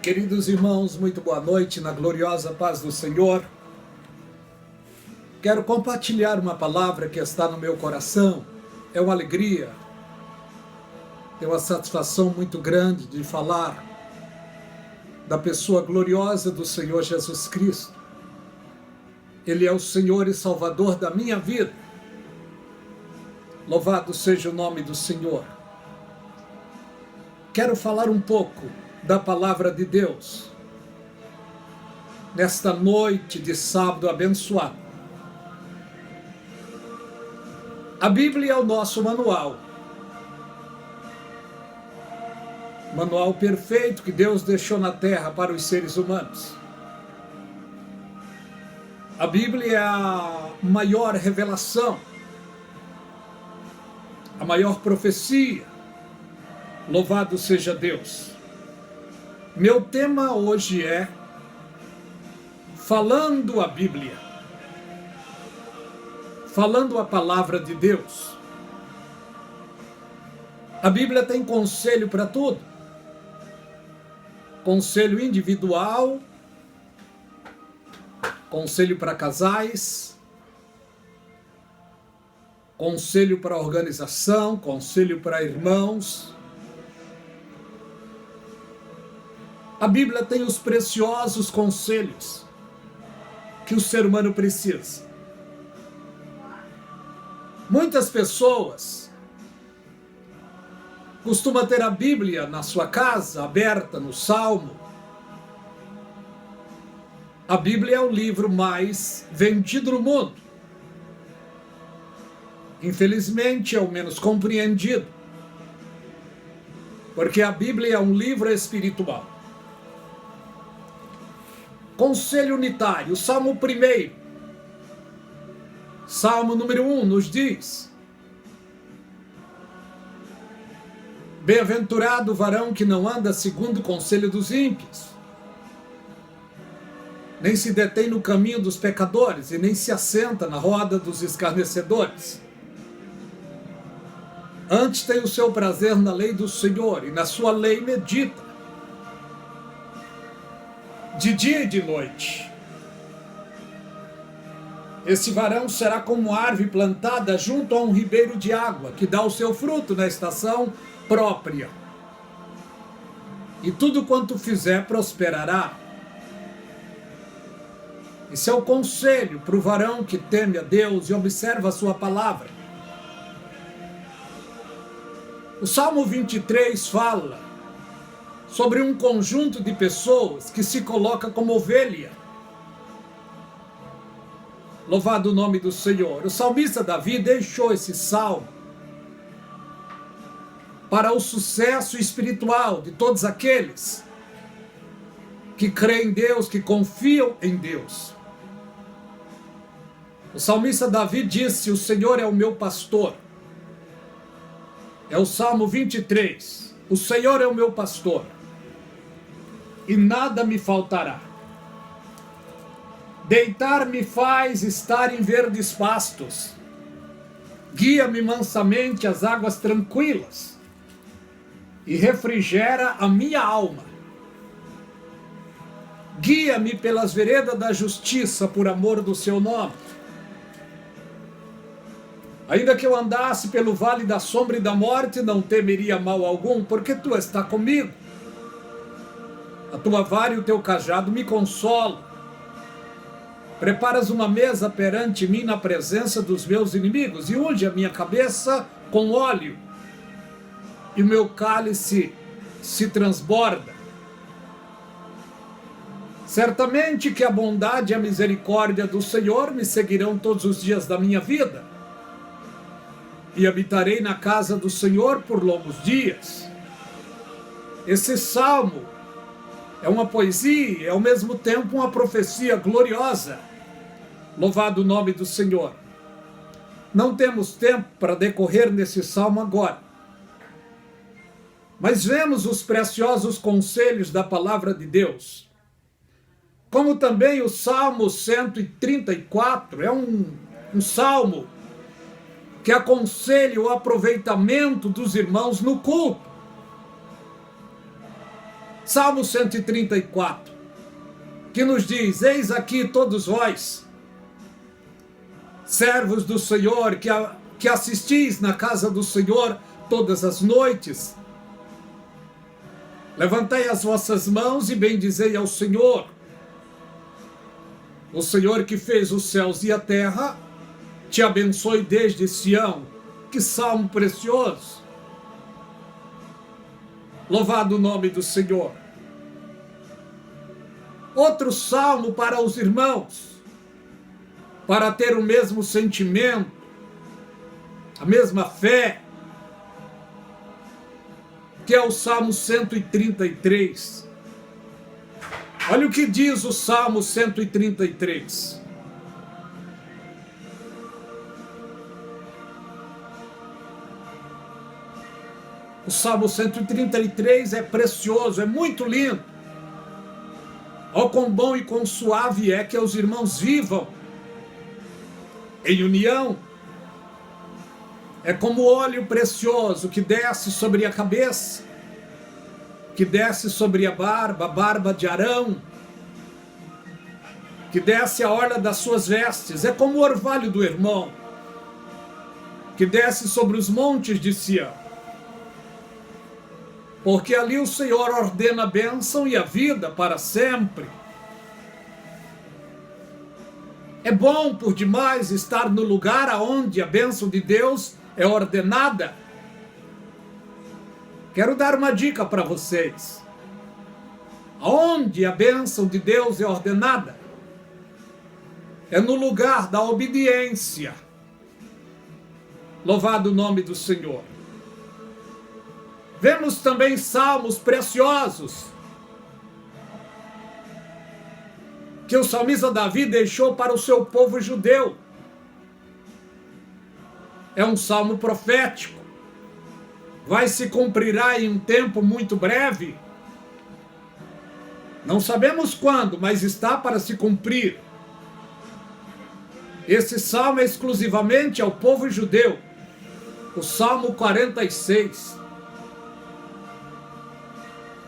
Queridos irmãos, muito boa noite, na gloriosa paz do Senhor. Quero compartilhar uma palavra que está no meu coração. É uma alegria, é uma satisfação muito grande de falar da pessoa gloriosa do Senhor Jesus Cristo. Ele é o Senhor e Salvador da minha vida. Louvado seja o nome do Senhor. Quero falar um pouco da palavra de Deus nesta noite de sábado abençoado. A Bíblia é o nosso manual perfeito que Deus deixou na terra para os seres humanos. A Bíblia é a maior revelação, a maior profecia. Louvado seja Deus. Meu tema hoje é falando a Bíblia, falando a palavra de Deus. A Bíblia tem conselho para tudo. Conselho individual, conselho para casais, conselho para organização, conselho para irmãos. A Bíblia tem os preciosos conselhos que o ser humano precisa. Muitas pessoas costumam ter a Bíblia na sua casa, aberta no Salmo. A Bíblia é o livro mais vendido no mundo. Infelizmente é o menos compreendido, porque a Bíblia é um livro espiritual. Conselho unitário, Salmo 1, Salmo número 1 nos diz: bem-aventurado o varão que não anda segundo o conselho dos ímpios, nem se detém no caminho dos pecadores, e nem se assenta na roda dos escarnecedores. Antes tem o seu prazer na lei do Senhor, e na sua lei medita de dia e de noite. Esse varão será como árvore plantada junto a um ribeiro de água, que dá o seu fruto na estação própria. E tudo quanto fizer prosperará. Esse é o conselho para o varão que teme a Deus e observa a sua palavra. O Salmo 23 fala sobre um conjunto de pessoas que se coloca como ovelha. Louvado o nome do Senhor. O salmista Davi deixou esse salmo para o sucesso espiritual de todos aqueles que creem em Deus, que confiam em Deus. O salmista Davi disse: o Senhor é o meu pastor. É o Salmo 23. O Senhor é o meu pastor, e nada me faltará. Deitar-me faz estar em verdes pastos. Guia-me mansamente às águas tranquilas, e refrigera a minha alma. Guia-me pelas veredas da justiça, por amor do seu nome. Ainda que eu andasse pelo vale da sombra e da morte, não temeria mal algum, porque tu estás comigo. A tua vara e o teu cajado me consolam. Preparas uma mesa perante mim na presença dos meus inimigos, e unge a minha cabeça com óleo, e o meu cálice se transborda. Certamente que a bondade e a misericórdia do Senhor me seguirão todos os dias da minha vida, e habitarei na casa do Senhor por longos dias. Esse salmo é uma poesia e ao mesmo tempo uma profecia gloriosa. Louvado o nome do Senhor. Não temos tempo para decorrer nesse salmo agora, mas vemos os preciosos conselhos da palavra de Deus. Como também o Salmo 134 é um salmo que aconselha o aproveitamento dos irmãos no culto. Salmo 134, que nos diz: eis aqui todos vós, servos do Senhor, que assistis na casa do Senhor todas as noites. Levantai as vossas mãos e bendizei ao Senhor. O Senhor que fez os céus e a terra, te abençoe desde Sião. Que salmo precioso! Louvado o nome do Senhor. Outro salmo para os irmãos, para ter o mesmo sentimento, a mesma fé, que é o Salmo 133. Olha o que diz o Salmo 133. O Salmo 133 é precioso, é muito lindo. Ó, quão bom e quão suave é que os irmãos vivam em união. É como óleo precioso que desce sobre a cabeça, que desce sobre a barba de Arão, que desce a orla das suas vestes. É como o orvalho do irmão, que desce sobre os montes de Sião. Porque ali o Senhor ordena a bênção e a vida para sempre. É bom por demais estar no lugar aonde a bênção de Deus é ordenada. Quero dar uma dica para vocês. Aonde a bênção de Deus é ordenada? É no lugar da obediência. Louvado o nome do Senhor. Vemos também salmos preciosos que o salmista Davi deixou para o seu povo judeu. É um salmo profético. Vai se cumprirá em um tempo muito breve. Não sabemos quando, mas está para se cumprir. Esse salmo é exclusivamente ao povo judeu. O Salmo 46.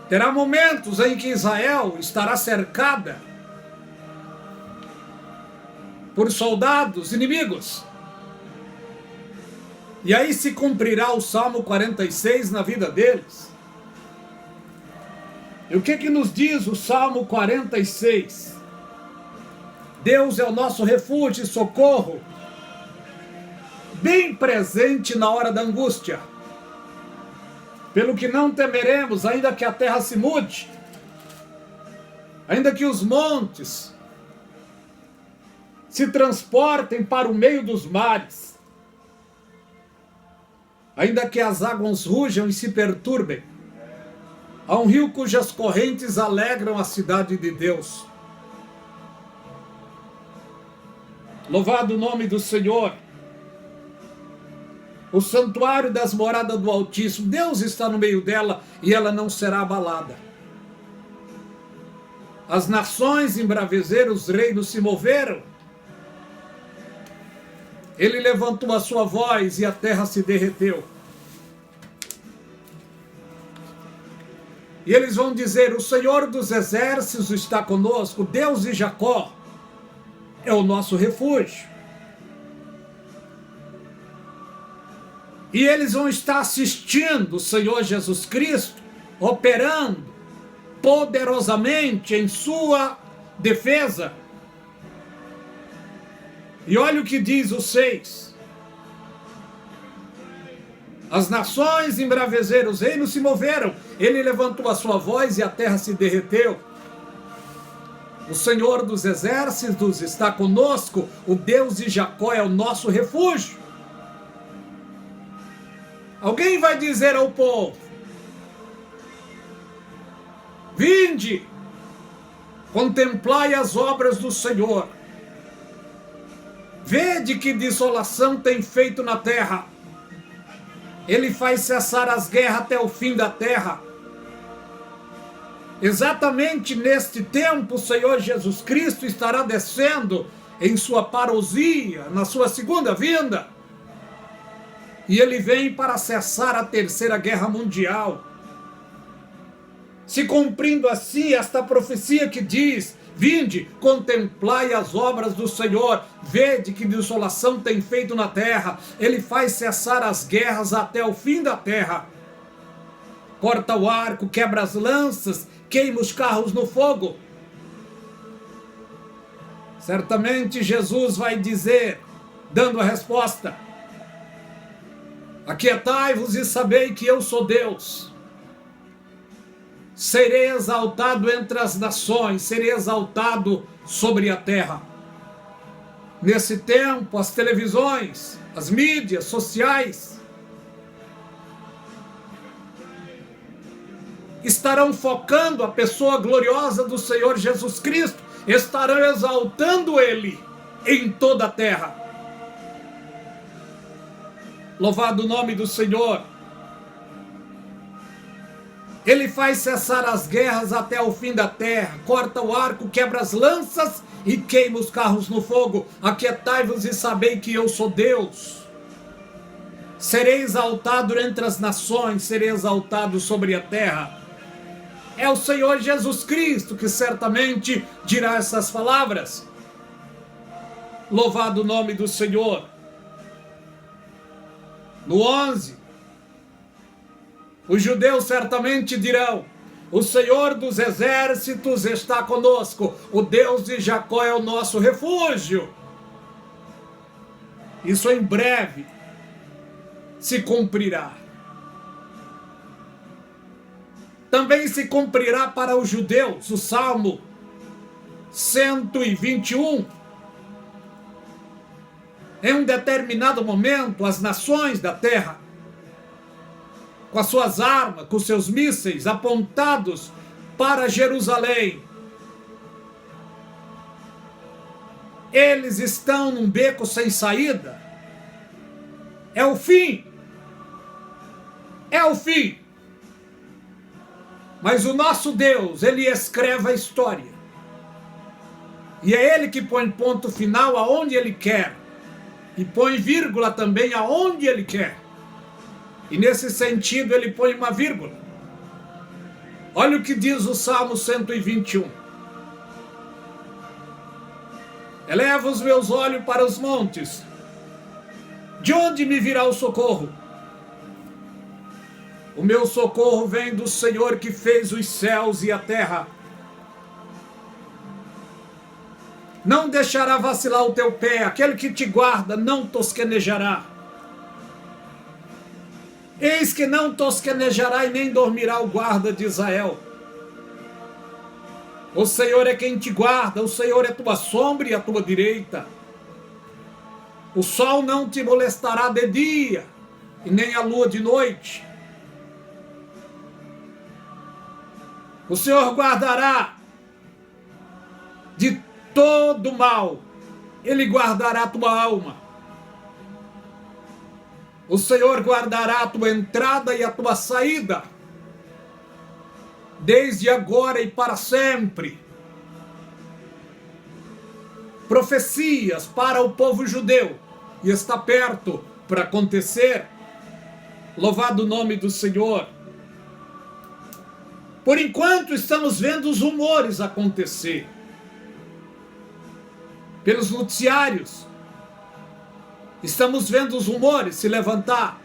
Terá momentos em que Israel estará cercada por soldados inimigos. E aí se cumprirá o Salmo 46 na vida deles. E o que nos diz o Salmo 46? Deus é o nosso refúgio e socorro, bem presente na hora da angústia. Pelo que não temeremos, ainda que a terra se mude, ainda que os montes se transportem para o meio dos mares, ainda que as águas rujam e se perturbem, há um rio cujas correntes alegram a cidade de Deus. Louvado o nome do Senhor. O santuário das moradas do Altíssimo, Deus está no meio dela e ela não será abalada. As nações embraveceram, os reinos se moveram. Ele levantou a sua voz e a terra se derreteu. E eles vão dizer: o Senhor dos exércitos está conosco, Deus de Jacó é o nosso refúgio. E eles vão estar assistindo o Senhor Jesus Cristo operando poderosamente em sua defesa. E olha o que diz o 6. As nações embraveceram, os reinos se moveram. Ele levantou a sua voz e a terra se derreteu. O Senhor dos exércitos está conosco. O Deus de Jacó é o nosso refúgio. Alguém vai dizer ao povo: vinde, contemplai as obras do Senhor. Vede que desolação tem feito na terra. Ele faz cessar as guerras até o fim da terra. Exatamente neste tempo, o Senhor Jesus Cristo estará descendo em sua parousia, na sua segunda vinda. E ele vem para cessar a terceira guerra mundial. se cumprindo assim esta profecia que diz: vinde, contemplai as obras do Senhor, vede que desolação tem feito na terra, ele faz cessar as guerras até o fim da terra. Corta o arco, quebra as lanças, queima os carros no fogo. Certamente Jesus vai dizer, dando a resposta: aquietai-vos e sabei que eu sou Deus. Serei exaltado entre as nações, serei exaltado sobre a terra. Nesse tempo, as televisões, as mídias sociais estarão focando a pessoa gloriosa do Senhor Jesus Cristo, estarão exaltando Ele em toda a terra. Louvado o nome do Senhor. Ele faz cessar as guerras até o fim da terra, corta o arco, quebra as lanças e queima os carros no fogo. Aquietai-vos e sabei que eu sou Deus. Serei exaltado entre as nações, serei exaltado sobre a terra. É o Senhor Jesus Cristo que certamente dirá essas palavras. Louvado o nome do Senhor. No 11, os judeus certamente dirão: o Senhor dos exércitos está conosco, o Deus de Jacó é o nosso refúgio. Isso em breve se cumprirá. Também se cumprirá para os judeus o Salmo 121. Em um determinado momento, as nações da terra, com as suas armas, com seus mísseis apontados para Jerusalém, eles estão num beco sem saída. É o fim. É o fim. Mas o nosso Deus, Ele escreve a história. E é Ele que põe ponto final aonde Ele quer. E põe vírgula também aonde Ele quer. E nesse sentido Ele põe uma vírgula. Olha o que diz o Salmo 121. Eleva os meus olhos para os montes. De onde me virá o socorro? O meu socorro vem do Senhor que fez os céus e a terra. Não deixará vacilar o teu pé, aquele que te guarda não tosquenejará. Eis que não tosquenejará e nem dormirá o guarda de Israel. O Senhor é quem te guarda, o Senhor é tua sombra e a tua direita. O sol não te molestará de dia, e nem a lua de noite. O Senhor guardará de todo mal, Ele guardará a tua alma. O Senhor guardará a tua entrada e a tua saída, desde agora e para sempre. Profecias para o povo judeu, e está perto para acontecer. Louvado o nome do Senhor. Por enquanto estamos vendo os rumores acontecer. Pelos noticiários, estamos vendo os rumores se levantar.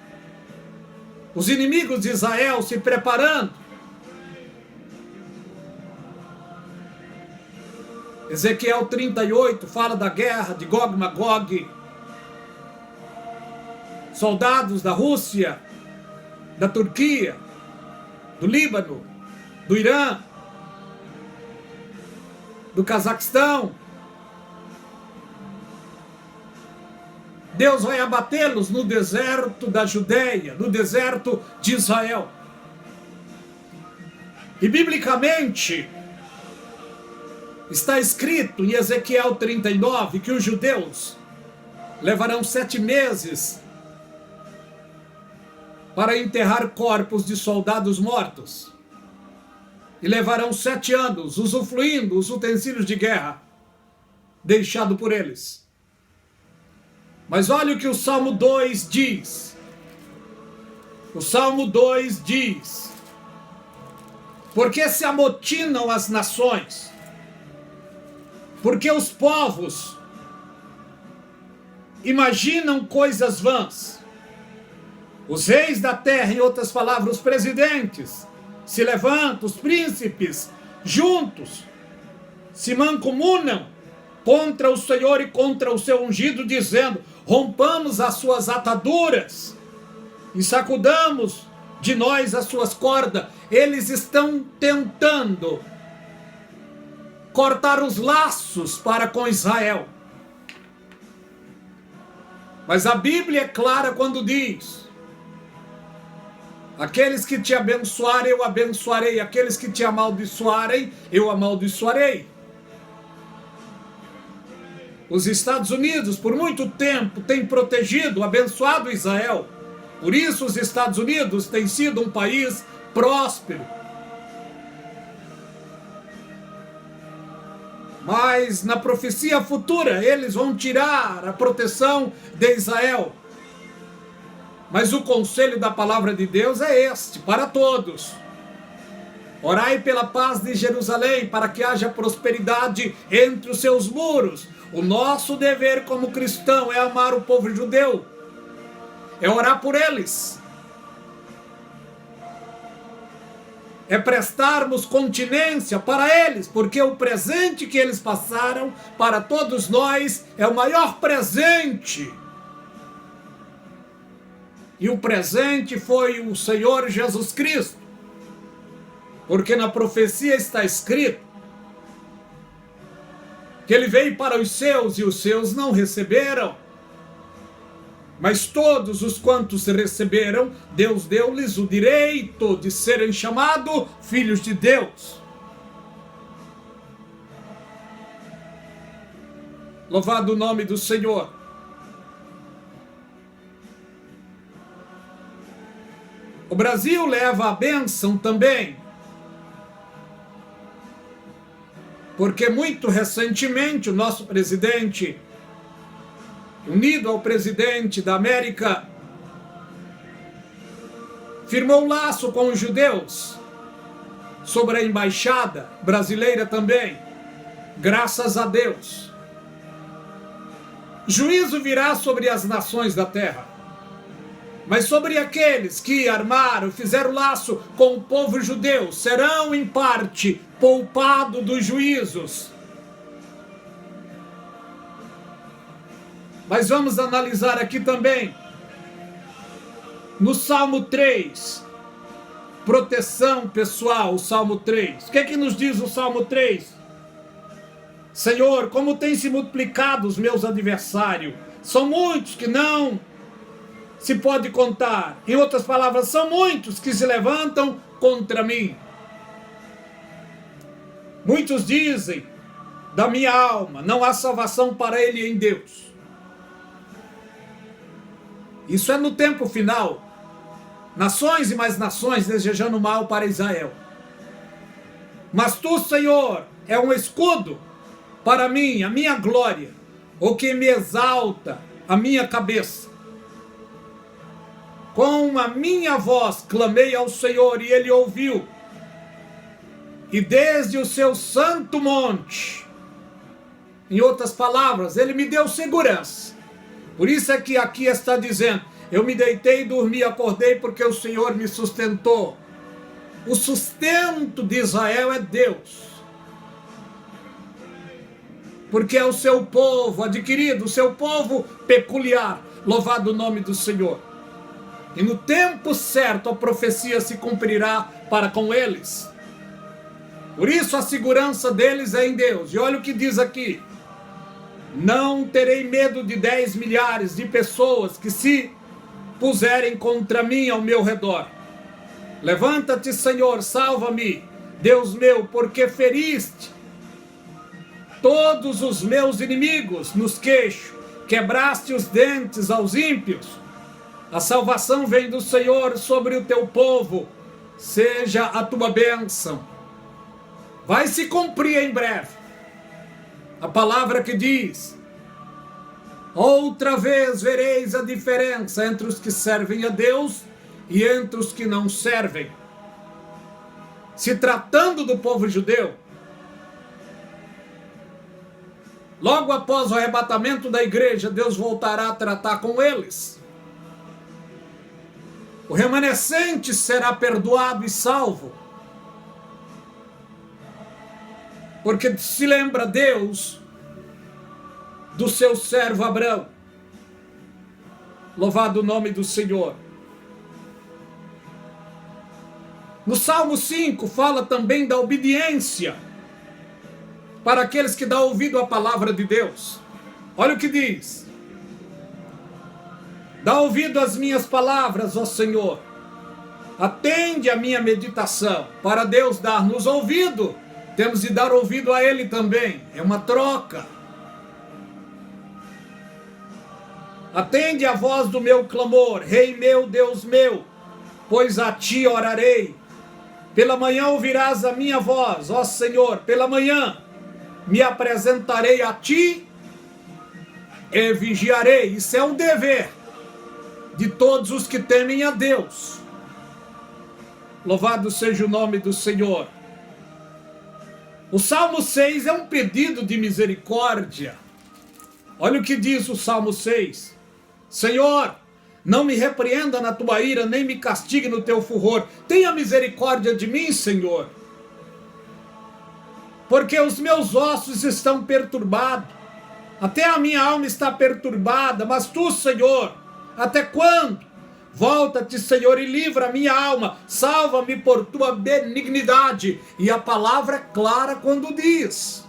Os inimigos de Israel se preparando. Ezequiel 38 fala da guerra de Gog e Magog. Soldados da Rússia, da Turquia, do Líbano, do Irã, do Cazaquistão. Deus vai abatê-los no deserto da Judeia, no deserto de Israel. E biblicamente está escrito em Ezequiel 39 que os judeus levarão 7 meses para enterrar corpos de soldados mortos. E levarão 7 anos usufruindo os utensílios de guerra deixado por eles. Mas olha o que o Salmo 2 diz. O Salmo 2 diz: Porque se amotinam as nações, porque os povos imaginam coisas vãs. Os reis da terra, em outras palavras, os presidentes, se levantam, os príncipes, juntos, se mancomunam contra o Senhor e contra o seu ungido, dizendo: rompamos as suas ataduras e sacudamos de nós as suas cordas. Eles estão tentando cortar os laços para com Israel. Mas a Bíblia é clara quando diz: aqueles que te abençoarem, eu abençoarei. Aqueles que te amaldiçoarem, eu amaldiçoarei. Os Estados Unidos, por muito tempo, têm protegido, abençoado Israel. Por isso, os Estados Unidos têm sido um país próspero. Mas na profecia futura, eles vão tirar a proteção de Israel. Mas o conselho da palavra de Deus é este, para todos: orai pela paz de Jerusalém, para que haja prosperidade entre os seus muros. O nosso dever como cristão é amar o povo judeu, é orar por eles, é prestarmos continência para eles, porque o presente que eles passaram para todos nós é o maior presente. E o presente foi o Senhor Jesus Cristo, porque na profecia está escrito que ele veio para os seus e os seus não receberam. Mas todos os quantos receberam, Deus deu-lhes o direito de serem chamados filhos de Deus. Louvado o nome do Senhor. O Brasil leva a bênção também, porque muito recentemente o nosso presidente, unido ao presidente da América, firmou um laço com os judeus, sobre a embaixada brasileira também, graças a Deus. Juízo virá sobre as nações da terra, mas sobre aqueles que armaram, fizeram laço com o povo judeu, serão em parte poupados dos juízos. Mas vamos analisar aqui também, no Salmo 3, proteção pessoal, o Salmo 3. O que é que nos diz o Salmo 3? Senhor, como tem se multiplicado os meus adversários, são muitos que não se pode contar. Em outras palavras, são muitos que se levantam contra mim. Muitos dizem da minha alma, não há salvação para ele em Deus. Isso é no tempo final. Nações e mais nações desejando mal para Israel. Mas tu, Senhor, é um escudo para mim, a minha glória, o que me exalta a minha cabeça. Com a minha voz clamei ao Senhor e ele ouviu. E desde o seu santo monte, em outras palavras, ele me deu segurança. Por isso é que aqui está dizendo: eu me deitei, dormi, acordei, porque o Senhor me sustentou. O sustento de Israel é Deus. Porque é o seu povo adquirido, o seu povo peculiar. Louvado o nome do Senhor. E no tempo certo a profecia se cumprirá para com eles. Por isso a segurança deles é em Deus. E olha o que diz aqui: não terei medo de 10 milhares de pessoas que se puserem contra mim ao meu redor. Levanta-te, Senhor, salva-me, Deus meu, porque feriste todos os meus inimigos nos queixos, quebraste os dentes aos ímpios. A salvação vem do Senhor sobre o teu povo, seja a tua bênção. Vai se cumprir em breve a palavra que diz: outra vez vereis a diferença entre os que servem a Deus e entre os que não servem. se tratando do povo judeu, logo após o arrebatamento da igreja, Deus voltará a tratar com eles. O remanescente será perdoado e salvo. Porque se lembra Deus do seu servo Abraão. Louvado o nome do Senhor. No Salmo 5 fala também da obediência para aqueles que dão ouvido à palavra de Deus. Olha o que diz: dá ouvido às minhas palavras, ó Senhor, atende a minha meditação. Para Deus dar-nos ouvido, temos de dar ouvido a Ele também, é uma troca. Atende a voz do meu clamor, Rei meu, Deus meu, pois a Ti orarei. Pela manhã ouvirás a minha voz, ó Senhor, pela manhã me apresentarei a Ti e vigiarei. Isso é um dever de todos os que temem a Deus. Louvado seja o nome do Senhor. O Salmo 6 é um pedido de misericórdia. Olha o que diz o Salmo 6. Senhor, não me repreenda na tua ira, nem me castigue no teu furor. Tenha misericórdia de mim, Senhor, porque os meus ossos estão perturbados. Até a minha alma está perturbada. Mas tu, Senhor, até quando? Volta-te, Senhor, e livra a minha alma. Salva-me por tua benignidade. E a palavra é clara quando diz: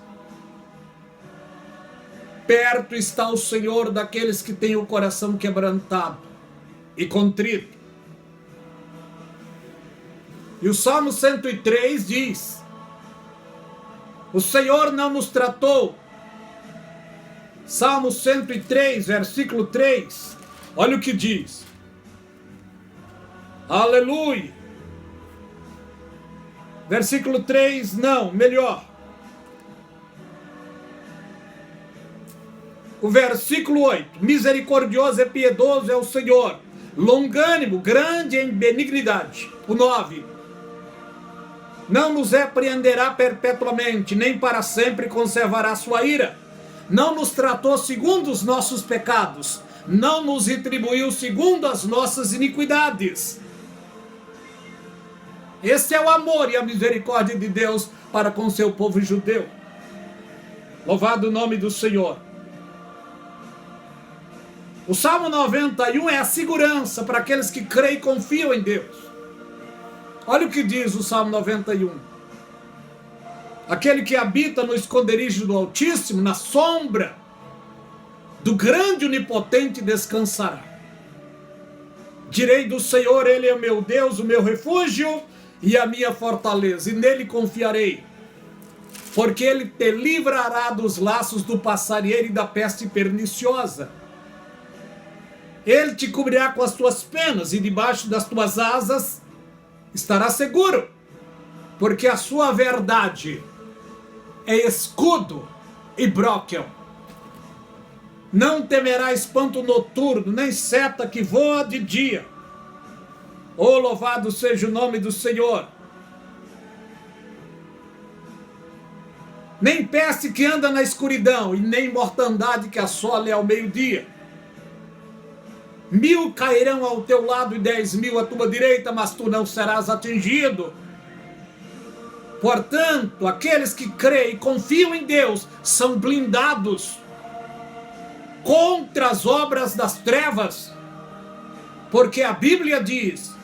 perto está o Senhor daqueles que têm o coração quebrantado e contrito. E o Salmo 103 diz: o Senhor não nos tratou. Salmo 103, versículo 3. Olha o que diz. Aleluia. Versículo 3, não, melhor. O versículo 8. Misericordioso e piedoso é o Senhor, longânimo, grande em benignidade. O 9. Não nos repreenderá perpetuamente, nem para sempre conservará sua ira. Não nos tratou segundo os nossos pecados, não nos retribuiu segundo as nossas iniquidades. Esse é o amor e a misericórdia de Deus para com seu povo judeu. Louvado o nome do Senhor. O Salmo 91 é a segurança para aqueles que creem e confiam em Deus. Olha o que diz o Salmo 91. Aquele que habita no esconderijo do Altíssimo, na sombra do grande onipotente descansará. Direi do Senhor, Ele é o meu Deus, o meu refúgio e a minha fortaleza, e nele confiarei. Porque Ele te livrará dos laços do passarinheiro e da peste perniciosa. Ele te cobrirá com as tuas penas, e debaixo das tuas asas estará seguro. Porque a sua verdade é escudo e broquel. Não temerá espanto noturno, nem seta que voa de dia. Oh, louvado seja o nome do Senhor. Nem peste que anda na escuridão, e nem mortandade que assola ao meio-dia. 1000 cairão ao teu lado e 10.000 à tua direita, mas tu não serás atingido. Portanto, aqueles que creem e confiam em Deus são blindados contra as obras das trevas, porque a Bíblia diz: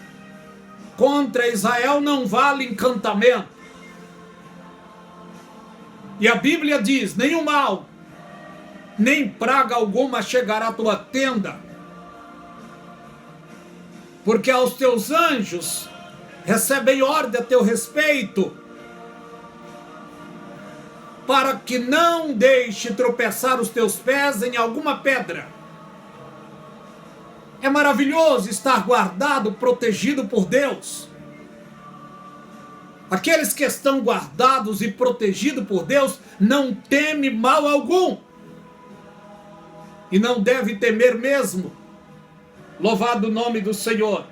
contra Israel não vale encantamento. E a Bíblia diz: nenhum mal, nem praga alguma chegará à tua tenda. Porque aos teus anjos recebem ordem a teu respeito, para que não deixe tropeçar os teus pés em alguma pedra. É maravilhoso estar guardado, protegido por Deus. Aqueles que estão guardados e protegidos por Deus não temem mal algum. E não deve temer mesmo. Louvado o nome do Senhor.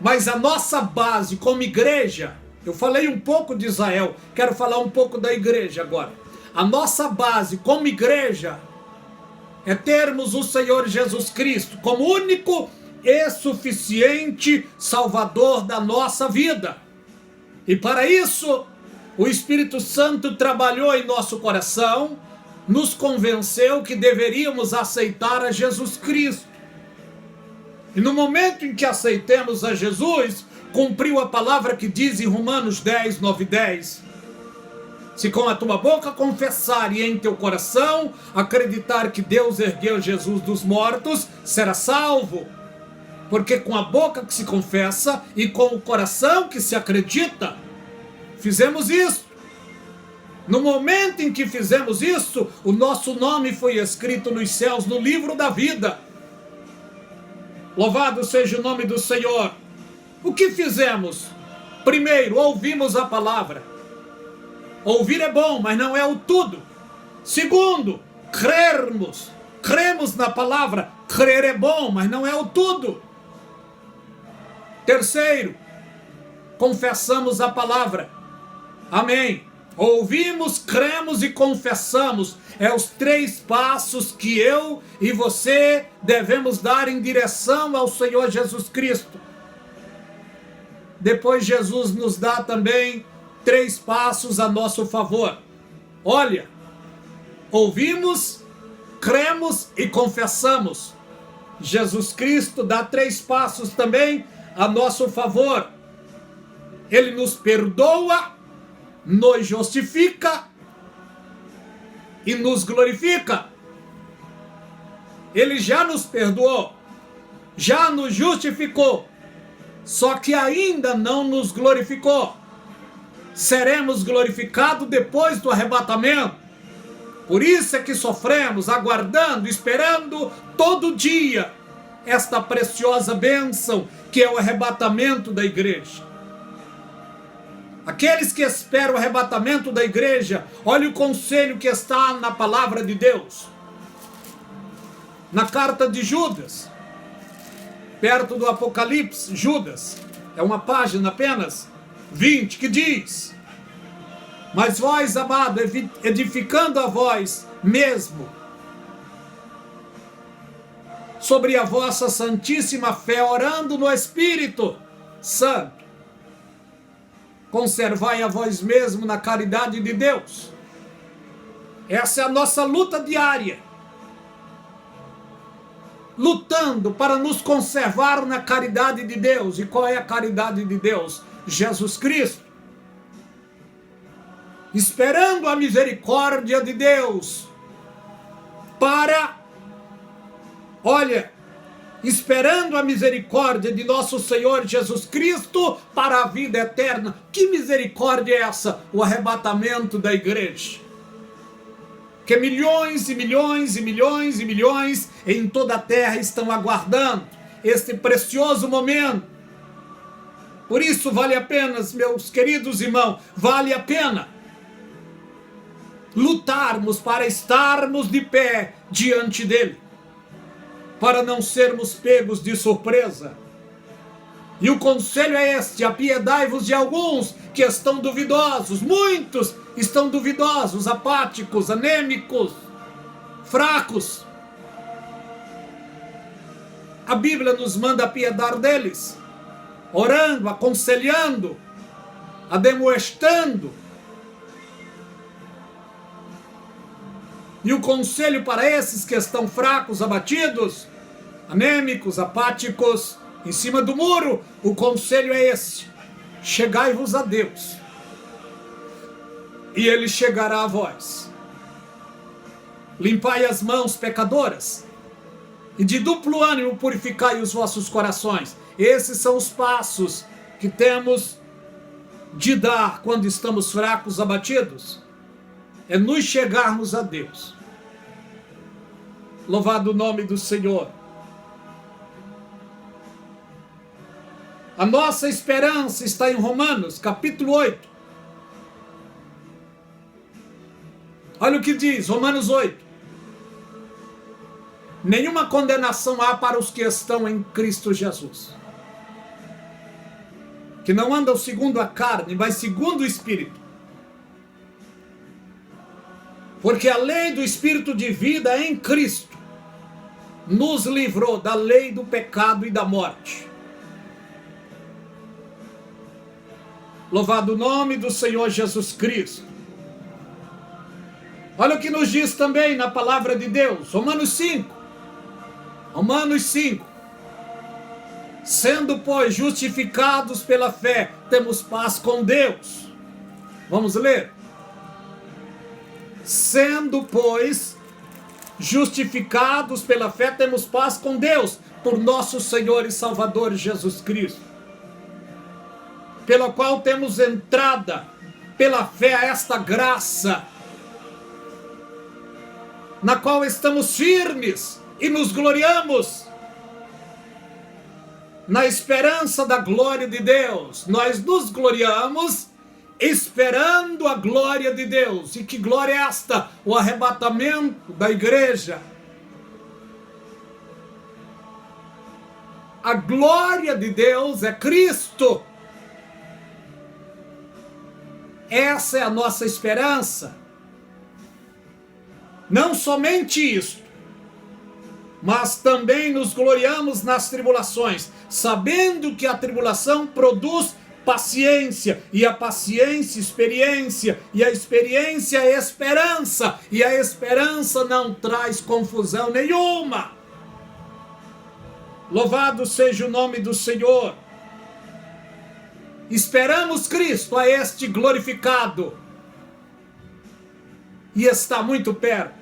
Mas a nossa base como igreja, eu falei um pouco de Israel, quero falar um pouco da igreja agora. A nossa base como igreja é termos o Senhor Jesus Cristo como único e suficiente Salvador da nossa vida. E para isso, o Espírito Santo trabalhou em nosso coração, nos convenceu que deveríamos aceitar a Jesus Cristo. E no momento em que aceitemos a Jesus, cumpriu a palavra que diz em Romanos 10, 9 e 10. Se com a tua boca confessar e em teu coração acreditar que Deus ergueu Jesus dos mortos, será salvo. Porque com a boca que se confessa e com o coração que se acredita, fizemos isso. No momento em que fizemos isso, o nosso nome foi escrito nos céus no livro da vida. Louvado seja o nome do Senhor. O que fizemos? Primeiro, ouvimos a palavra. Ouvir é bom, mas não é o tudo. Segundo, crermos. Cremos na palavra. Crer é bom, mas não é o tudo. Terceiro, confessamos a palavra. Amém. Ouvimos, cremos e confessamos. É os 3 passos que eu e você devemos dar em direção ao Senhor Jesus Cristo. Depois Jesus nos dá também 3 passos a nosso favor. Olha, ouvimos, cremos e confessamos. Jesus Cristo dá 3 passos também a nosso favor. Ele nos perdoa, nos justifica e nos glorifica. Ele já nos perdoou, já nos justificou, só que ainda não nos glorificou. Seremos glorificados depois do arrebatamento. Por isso é que sofremos, aguardando, esperando todo dia esta preciosa bênção que é o arrebatamento da igreja. Aqueles que esperam o arrebatamento da igreja, olha o conselho que está na palavra de Deus. Na carta de Judas, perto do Apocalipse, Judas, é uma página apenas, 20, que diz: mas vós, amado, edificando a vós mesmo, sobre a vossa santíssima fé, orando no Espírito Santo, conservai a vós mesmo na caridade de Deus. Essa é a nossa luta diária. Lutando para nos conservar na caridade de Deus. E qual é a caridade de Deus? Jesus Cristo. Esperando a misericórdia de Deus esperando a misericórdia de nosso Senhor Jesus Cristo para a vida eterna. Que misericórdia é essa? O arrebatamento da igreja. Que milhões e milhões e milhões e milhões em toda a terra estão aguardando este precioso momento. Por isso vale a pena, meus queridos irmãos, vale a pena lutarmos para estarmos de pé diante dele, para não sermos pegos de surpresa. E o conselho é este: apiedai-vos de alguns que estão duvidosos. Muitos estão duvidosos, apáticos, anêmicos, fracos. A Bíblia nos manda apiedar deles, orando, aconselhando, ademoestando. E o conselho para esses que estão fracos, abatidos, anêmicos, apáticos, em cima do muro, o conselho é esse: chegai-vos a Deus, e Ele chegará a vós. Limpai as mãos pecadoras, e de duplo ânimo purificai os vossos corações. Esses são os passos que temos de dar quando estamos fracos, abatidos. É nos chegarmos a Deus. Louvado o nome do Senhor. A nossa esperança está em Romanos, capítulo 8. Olha o que diz, Romanos 8. Nenhuma condenação há para os que estão em Cristo Jesus. que não andam segundo a carne, mas segundo o Espírito. Porque a lei do Espírito de vida em Cristo nos livrou da lei do pecado e da morte. Louvado o nome do Senhor Jesus Cristo. Olha o que nos diz também na palavra de Deus, Romanos 5. Romanos 5. Sendo, pois, justificados pela fé, temos paz com Deus. Vamos ler? Sendo, pois, justificados pela fé, temos paz com Deus, por nosso Senhor e Salvador Jesus Cristo, pela qual temos entrada pela fé a esta graça, na qual estamos firmes e nos gloriamos na esperança da glória de Deus. Nós nos gloriamos esperando a glória de Deus. E que glória é esta? O arrebatamento da igreja. A glória de Deus é Cristo. Essa é a nossa esperança. Não somente isso, mas também nos gloriamos nas tribulações, sabendo que a tribulação produz paciência, e a paciência experiência, e a experiência esperança, e a esperança não traz confusão nenhuma. Louvado seja o nome do Senhor. Esperamos Cristo a este glorificado, e está muito perto.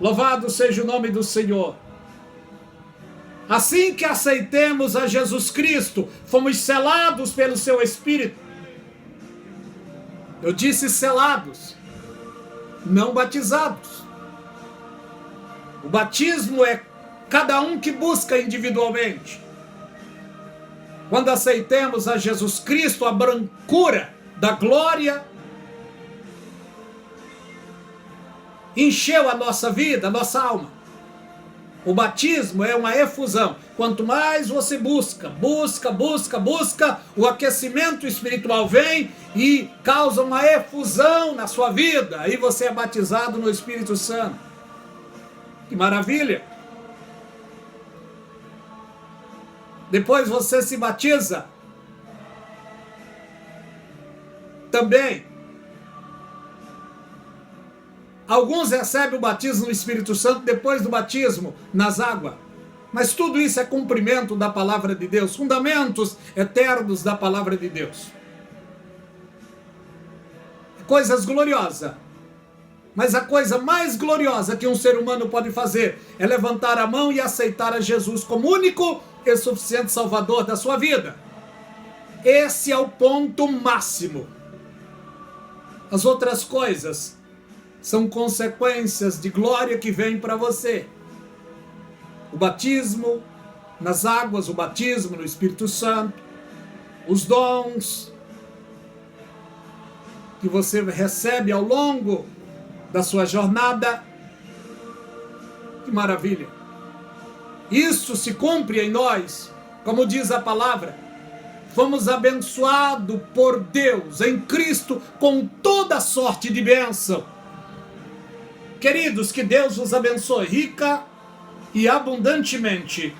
Louvado seja o nome do Senhor. Assim que aceitemos a Jesus Cristo, fomos selados pelo seu Espírito. Eu disse selados, não batizados. O batismo é cada um que busca individualmente. Quando aceitemos a Jesus Cristo, a brancura da glória encheu a nossa vida, a nossa alma. O batismo é uma efusão. Quanto mais você busca, o aquecimento espiritual vem e causa uma efusão na sua vida. Aí você é batizado no Espírito Santo. Que maravilha! Depois você se batiza também. Alguns recebem o batismo no Espírito Santo depois do batismo nas águas. Mas tudo isso é cumprimento da palavra de Deus, fundamentos eternos da palavra de Deus. Coisas gloriosas. Mas a coisa mais gloriosa que um ser humano pode fazer é levantar a mão e aceitar a Jesus como único e suficiente Salvador da sua vida. Esse é o ponto máximo. As outras coisas são consequências de glória que vem para você. O batismo nas águas, o batismo no Espírito Santo, os dons que você recebe ao longo da sua jornada. Que maravilha! Isso se cumpre em nós, como diz a palavra. Fomos abençoados por Deus em Cristo com toda sorte de bênção. Queridos, que Deus os abençoe rica e abundantemente.